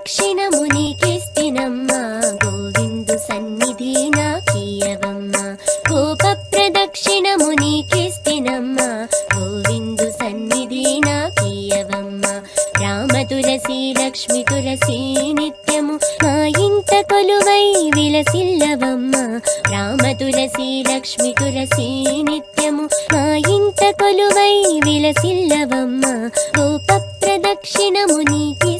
ప్రదక్షిణము నీకిస్తినమ్మా గోవిందు సన్నిధి నాకీయవమ్మా గోప ప్రదక్షిణము నీకిస్తినమ్మా గోవిందు సన్నిధి నాకీయవమ్మా రామ తులసి లక్ష్మి తులసి నిత్యము మా ఇంట కొలువై విలసిల్లవమ్మా రామ తులసి లక్ష్మి తులసి నిత్యము మా ఇంట కొలువై విలసిల్లవమ్మా గోప ప్రదక్షిణము నీకి